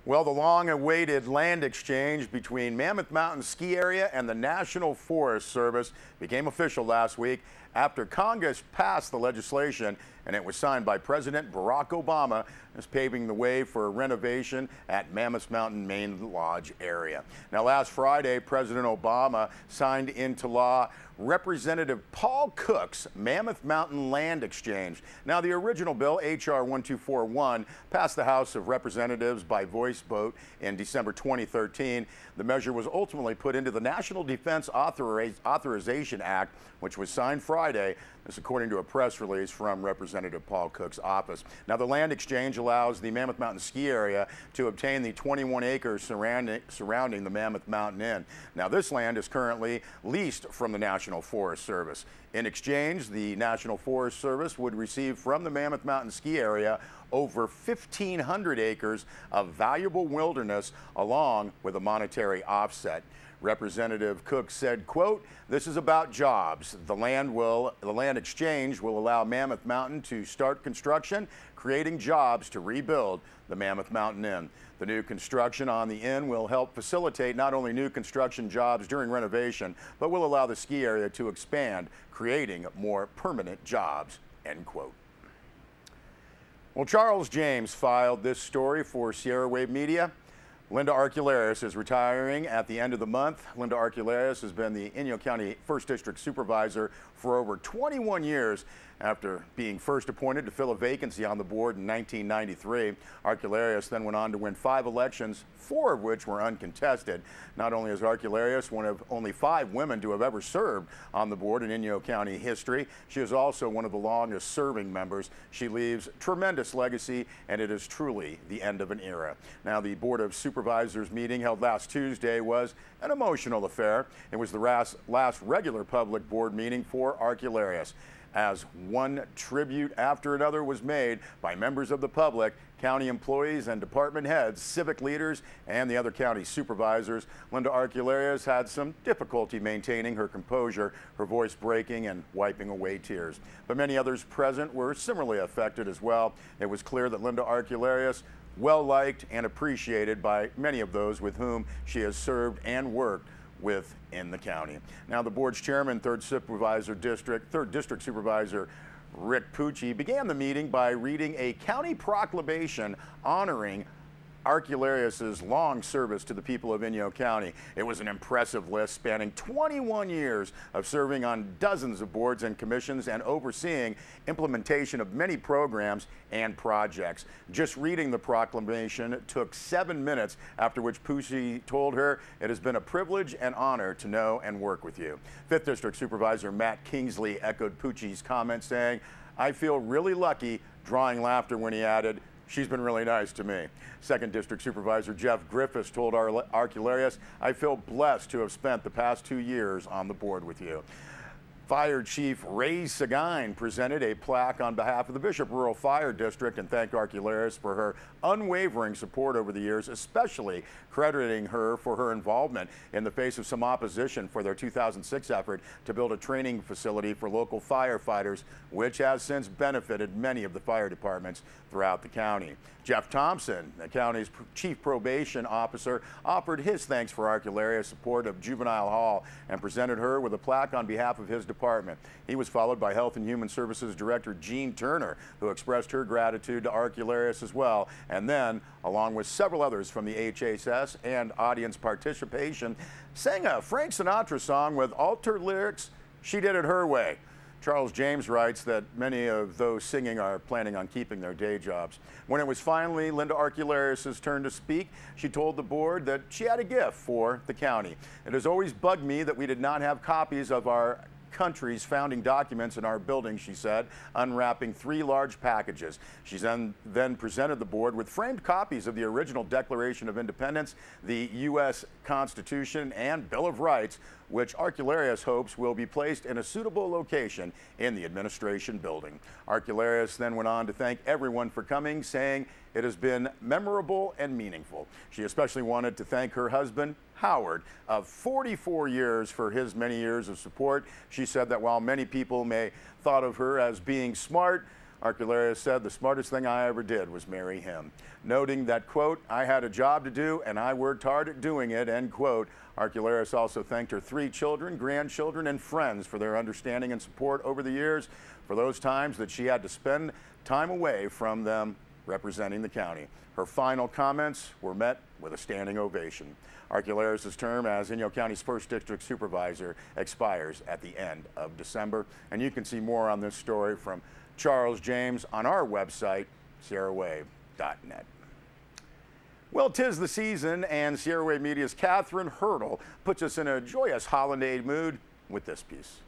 Well, the long-awaited land exchange between Mammoth Mountain Ski Area and the National Forest Service became official last week after Congress passed the legislation and it was signed by President Barack Obama, as paving the way for a renovation at Mammoth Mountain Main Lodge area. Now, last Friday, President Obama signed into law Representative Paul Cook's Mammoth Mountain Land Exchange. Now, the original bill, H.R. 1241, passed the House of Representatives by voice vote in December 2013. The measure was ultimately put into the National Defense Authorization Act, which was signed Friday. This according to a press release from Representative Paul Cook's office. Now, the land exchange allows the Mammoth Mountain Ski Area to obtain the 21 acres surrounding the Mammoth Mountain Inn. Now, this land is currently leased from the National Forest Service. In exchange, the National Forest Service would receive from the Mammoth Mountain Ski Area over 1,500 acres of valuable wilderness along with a monetary offset. Representative Cook said, quote, "This is about jobs. The land exchange will allow Mammoth Mountain to start construction, creating jobs to rebuild the Mammoth Mountain Inn. The new construction on the inn will help facilitate not only new construction jobs during renovation, but will allow the ski area to expand, creating more permanent jobs," end quote. Well, Charles James filed this story for Sierra Wave Media. Linda Arcularius is retiring at the end of the month. Linda Arcularius has been the Inyo County 1st District Supervisor for over 21 years after being first appointed to fill a vacancy on the board in 1993. Arcularius then went on to win 5 elections, 4 of which were uncontested. Not only is Arcularius one of only 5 women to have ever served on the board in Inyo County history, she is also one of the longest serving members. She leaves tremendous legacy, and it is truly the end of an era. Now, the Board of Supervisors meeting held last Tuesday was an emotional affair. It was the last regular public board meeting for Arcularius, as one tribute after another was made by members of the public, county employees and department heads, civic leaders, and the other county supervisors. Linda Arcularius had some difficulty maintaining her composure, her voice breaking and wiping away tears. But many others present were similarly affected as well. It was clear that Linda Arcularius, well liked and appreciated by many of those with whom she has served and worked with in the county. Now, the board's chairman, 3rd District Supervisor Rick Pucci, began the meeting by reading a county proclamation honoring Arcularius's long service to the people of Inyo County. It was an impressive list spanning 21 years of serving on dozens of boards and commissions and overseeing implementation of many programs and projects. Just reading the proclamation took 7 minutes, after which Pucci told her, "It has been a privilege and honor to know and work with you." 5th District Supervisor Matt Kingsley echoed Pucci's comment, saying, "I feel really lucky," drawing laughter when he added, "She's been really nice to me." 2nd District Supervisor Jeff Griffiths told Arcularius, "I feel blessed to have spent the past 2 years on the board with you." Fire Chief Ray Seguin presented a plaque on behalf of the Bishop Rural Fire District and thanked Arcularius for her unwavering support over the years, especially crediting her for her involvement in the face of some opposition for their 2006 effort to build a training facility for local firefighters, which has since benefited many of the fire departments throughout the county. Jeff Thompson, the county's chief probation officer, offered his thanks for Arcularius' support of Juvenile Hall and presented her with a plaque on behalf of his department. He was followed by Health and Human Services Director Jean Turner, who expressed her gratitude to Arcularius as well, and then, along with several others from the HSS and audience participation, sang a Frank Sinatra song with altered lyrics, "She Did It Her Way." Charles James writes that many of those singing are planning on keeping their day jobs. When it was finally Linda Arcularius' turn to speak, she told the board that she had a gift for the county. "It has always bugged me that we did not have copies of our country's founding documents in our building," she said, unwrapping 3 large packages. She then presented the board with framed copies of the original Declaration of Independence, the U.S. Constitution, and Bill of Rights, which Arcularius hopes will be placed in a suitable location in the administration building. Arcularius then went on to thank everyone for coming, saying, "It has been memorable and meaningful." She especially wanted to thank her husband, Howard, of 44 years, for his many years of support. She said that while many people may thought of her as being smart, Archelaus said, "The smartest thing I ever did was marry him," noting that, quote, "I had a job to do and I worked hard at doing it," end quote. Archelaus also thanked her 3 children, grandchildren, and friends for their understanding and support over the years, for those times that she had to spend time away from them representing the county. Her final comments were met with a standing ovation. Archelaus' term as Inyo County's 1st District Supervisor expires at the end of December. And you can see more on this story from Charles James on our website, SierraWave.net. Well, 'tis the season, and Sierra Wave Media's Catherine Hurdle puts us in a joyous holiday mood with this piece.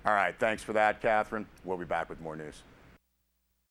All right, thanks for that, Catherine. We'll be back with more news.